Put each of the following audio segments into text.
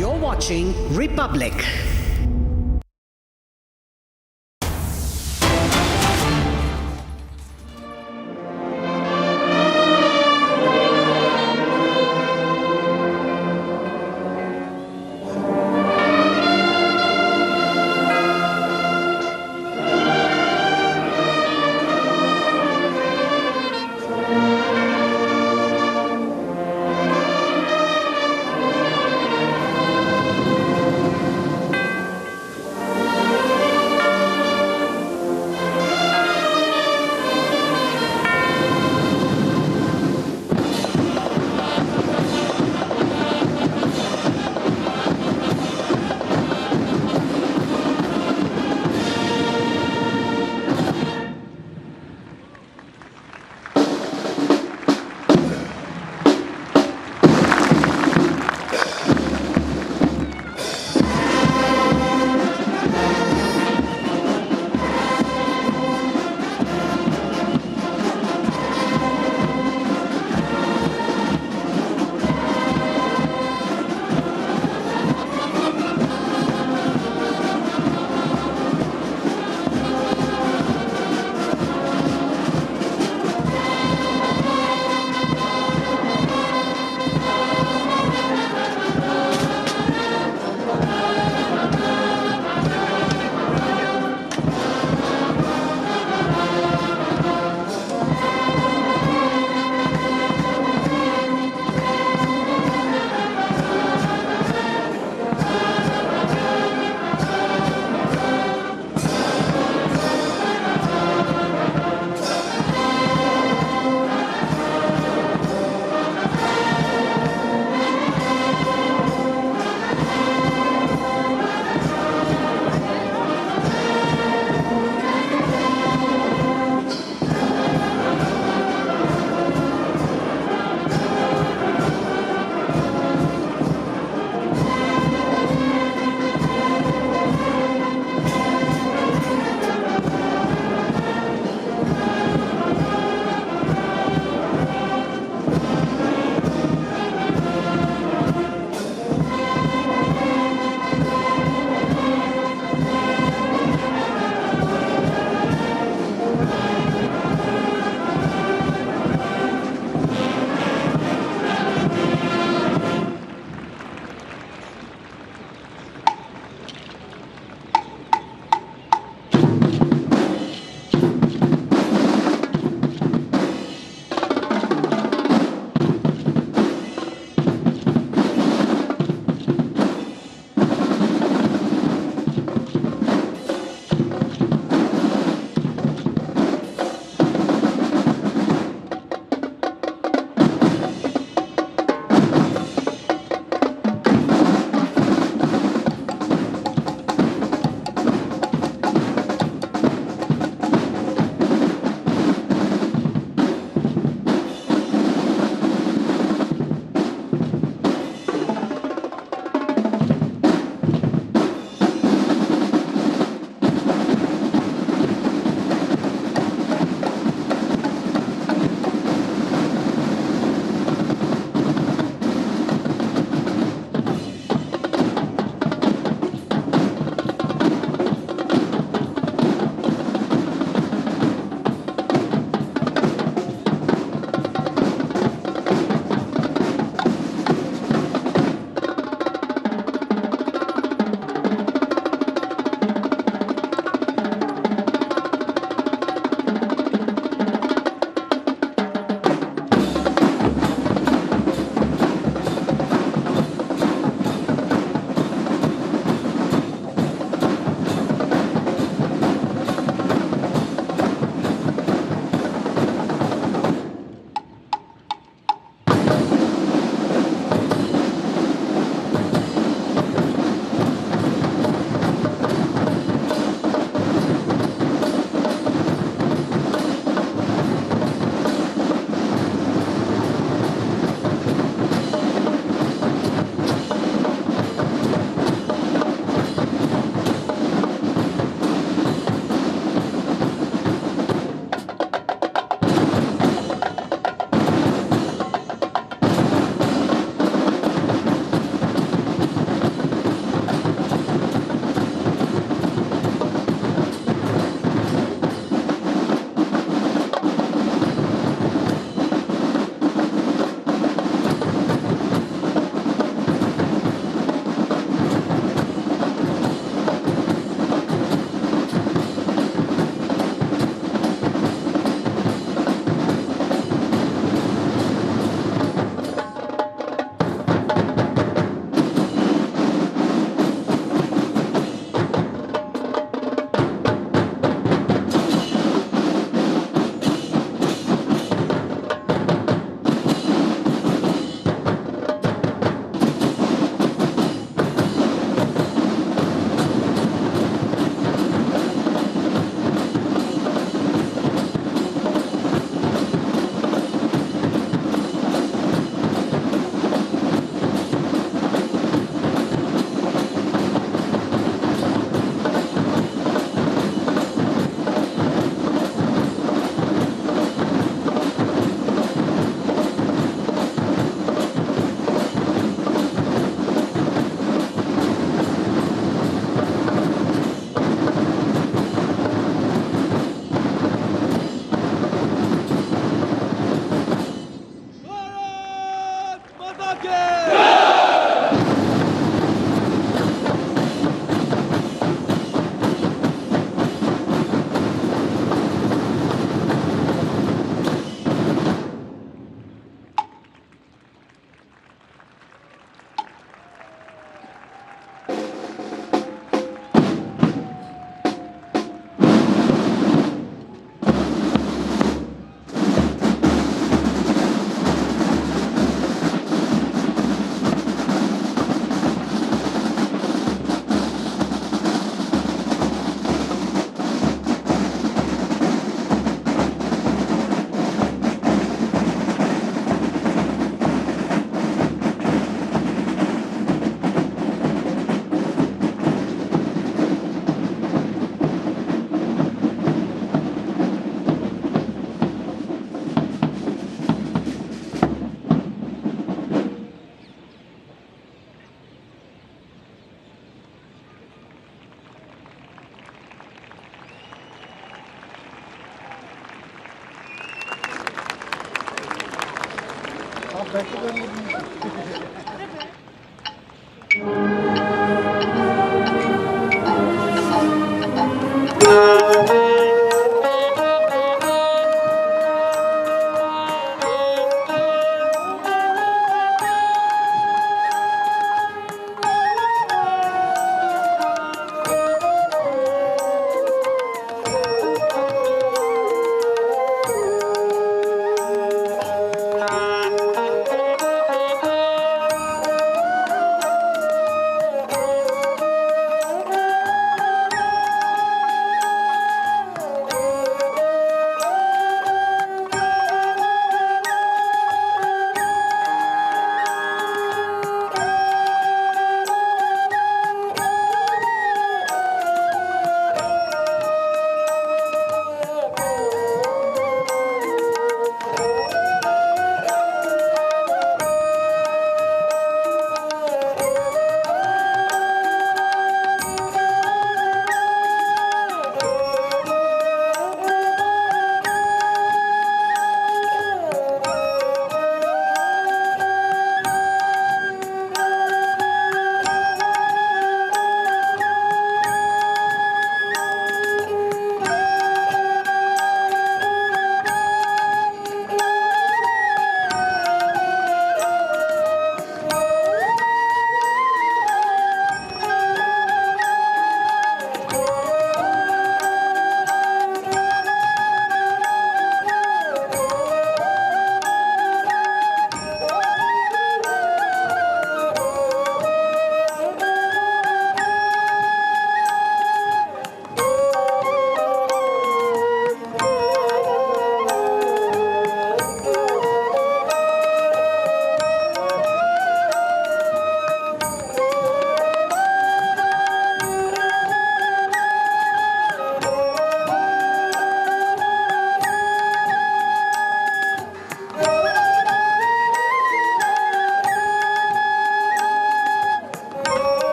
You're watching Republic.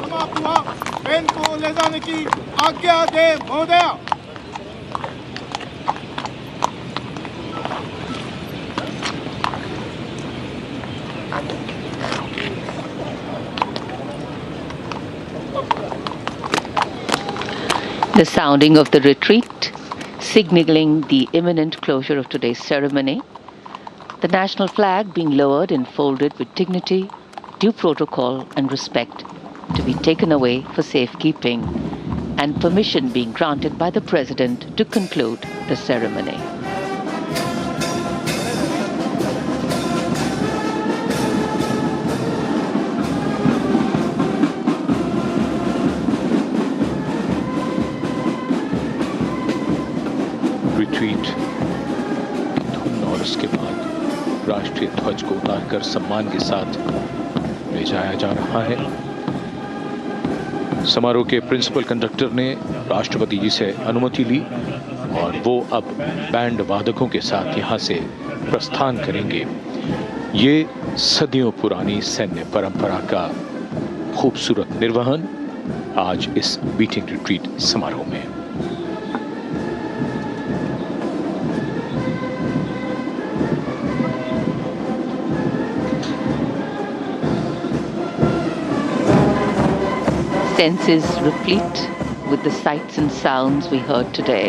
समाप्त हुआ। Pen को ले जाने की आज्ञा दे महोदया। The sounding of the retreat, signaling the imminent closure of today's ceremony. The national flag being lowered and folded with dignity, due protocol and respect to be taken away for safekeeping, and permission being granted by the President to conclude the ceremony. Retreat धुन और उसके बाद राष्ट्रीय ध्वज को उतारकर सम्मान के साथ ले जाया जा रहा है। समारोह के प्रिंसिपल कंडक्टर ने राष्ट्रपति जी से अनुमति ली और वो अब बैंड वादकों के साथ यहां से प्रस्थान करेंगे। ये सदियों पुरानी सैन्य परंपरा का खूबसूरत निर्वहन आज इस बीटिंग रिट्रीट समारोह में। Senses replete with the sights and sounds we heard today.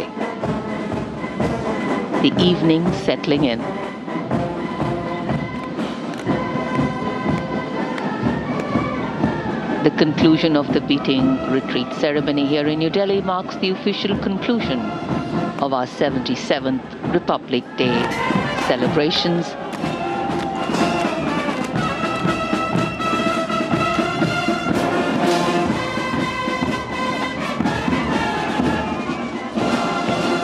The evening settling in. The conclusion of the beating retreat ceremony here in New Delhi marks the official conclusion of our 77th Republic Day celebrations.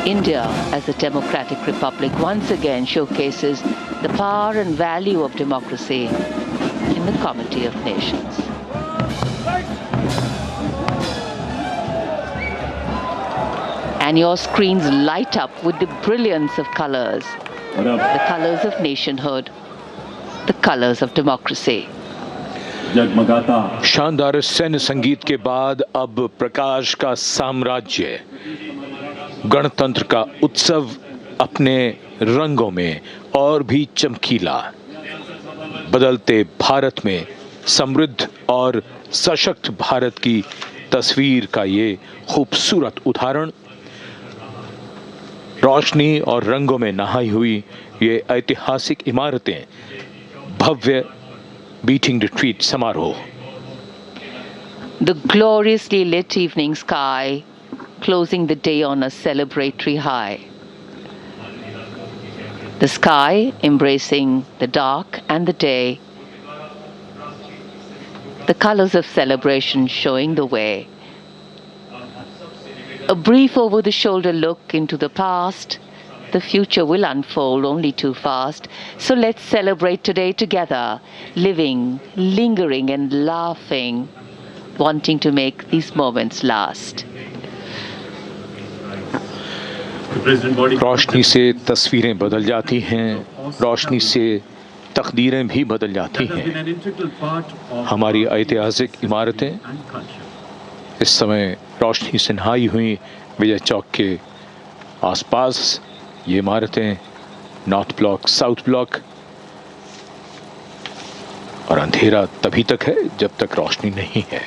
India, as a democratic republic, once again showcases the power and value of democracy in the Comity of Nations. And your screens light up with the brilliance of colors, the colors of nationhood, the colors of democracy. शानदार सैन्य संगीत के बाद अब प्रकाश का साम्राज्य, गणतंत्र का उत्सव अपने रंगों में और भी चमकीला। बदलते भारत में समृद्ध और सशक्त भारत की तस्वीर का ये खूबसूरत उदाहरण। रोशनी और रंगों में नहाई हुई ये ऐतिहासिक इमारतें, भव्य बीटिंग रिट्रीट समारोह। The gloriously lit evening sky closing the day on a celebratory high. The sky embracing the dark and the day. The colors of celebration showing the way. A brief over-the-shoulder look into the past. The future will unfold only too fast. So let's celebrate today together, living, lingering and laughing, wanting to make these moments last. रोशनी से तस्वीरें बदल जाती हैं, रोशनी से तकदीरें भी बदल जाती हैं। हमारी ऐतिहासिक इमारतें इस समय रोशनी से नहाई हुई। विजय चौक के आसपास ये इमारतें नॉर्थ ब्लॉक, साउथ ब्लॉक, और अंधेरा तभी तक है जब तक रोशनी नहीं है।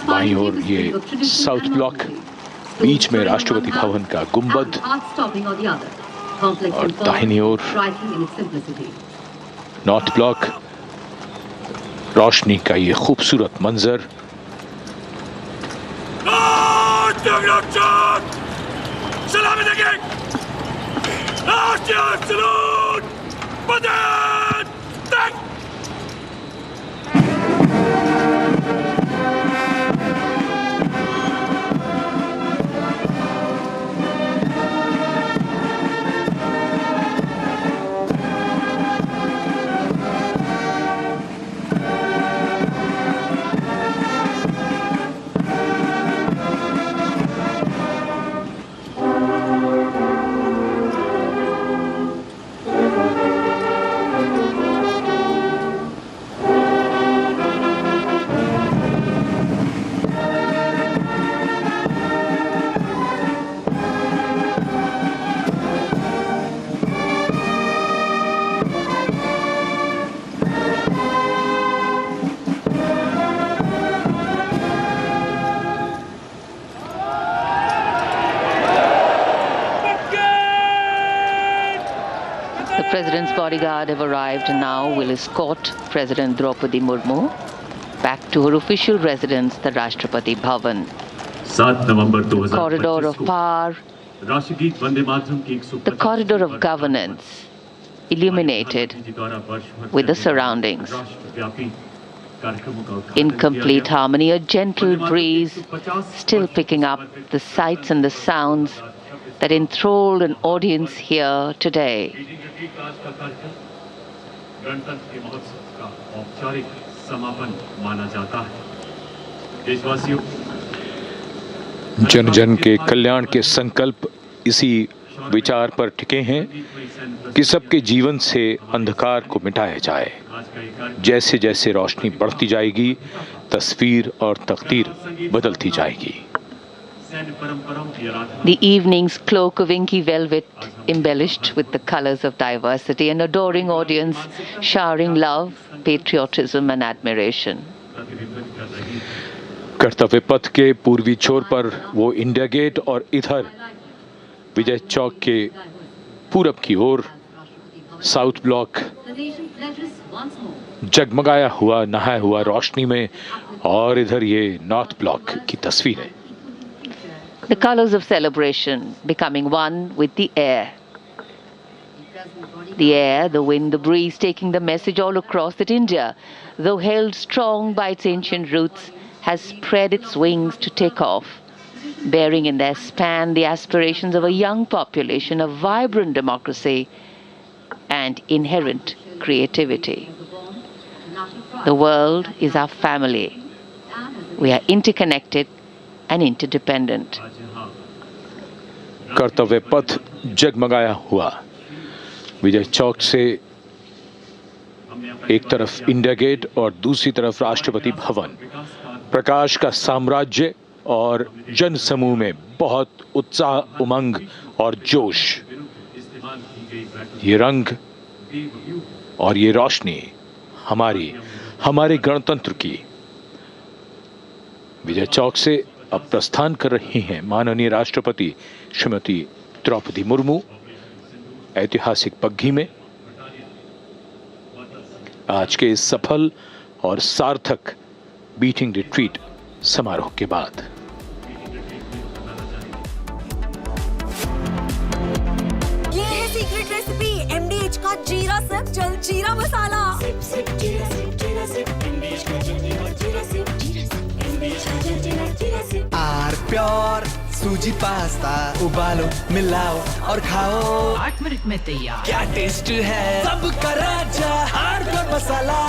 बाईं ओर ये साउथ ब्लॉक, बीच में राष्ट्रपति भवन का गुंबद और दाहिनी ओर नॉर्थ ब्लॉक। रोशनी का ये खूबसूरत मंजर। सलामी देंगे। राष्ट्रीय सलूट, बंदे तक। President's bodyguard have arrived and now will escort President Draupadi Murmu back to her official residence, the Rashtrapati Bhavan. 7 November 2025 Corridor of power, राष्ट्रगीत वंदे मातरम की 125 the corridor of governance, illuminated with the surroundings. In complete harmony, a gentle breeze still picking up the sights and the sounds that enthralled an audience here today. जन जन के कल्याण के संकल्प इसी विचार पर टिके हैं कि सबके जीवन से अंधकार को मिटाया जाए। जैसे जैसे रोशनी बढ़ती जाएगी, तस्वीर और तकदीर बदलती जाएगी। The evening's cloak of inky velvet embellished with the colors of diversity, an adoring audience showering love, patriotism and admiration. कर्तव्य पथ के पूर्वी छोर पर वो इंडिया गेट और इधर विजय चौक के पूरब की ओर साउथ ब्लॉक जगमगाया हुआ, नहाया हुआ रोशनी में, और इधर ये नॉर्थ ब्लॉक की तस्वीरें। The colors of celebration becoming one with the air. The air, the wind, the breeze taking the message all across that India, though held strong by its ancient roots, has spread its wings to take off, bearing in their span the aspirations of a young population, a vibrant democracy, and inherent creativity. The world is our family. We are interconnected and interdependent. कर्तव्य पथ जगमगाया हुआ, विजय चौक से एक तरफ India gate और दूसरी तरफ राष्ट्रपति भवन। प्रकाश का साम्राज्य और जन समूह में बहुत उत्साह, उमंग और जोश। ये रंग और ये रोशनी हमारे गणतंत्र की। विजय चौक से अब प्रस्थान कर रही हैं माननीय राष्ट्रपति श्रीमती द्रौपदी मुर्मू ऐतिहासिक बग्घी में। आज के इस सफल और सार्थक बीटिंग रिट्रीट समारोह के बाद ये है सीक्रेट रेसिपी MDH का जीरा सिप जल जीरा मसाला। आर प्योर सूजी पास्ता उबालो, मिलाओ और खाओ। 8 मिनट में तैयार। क्या टेस्ट है सबका राजा आर प्योर मसाला।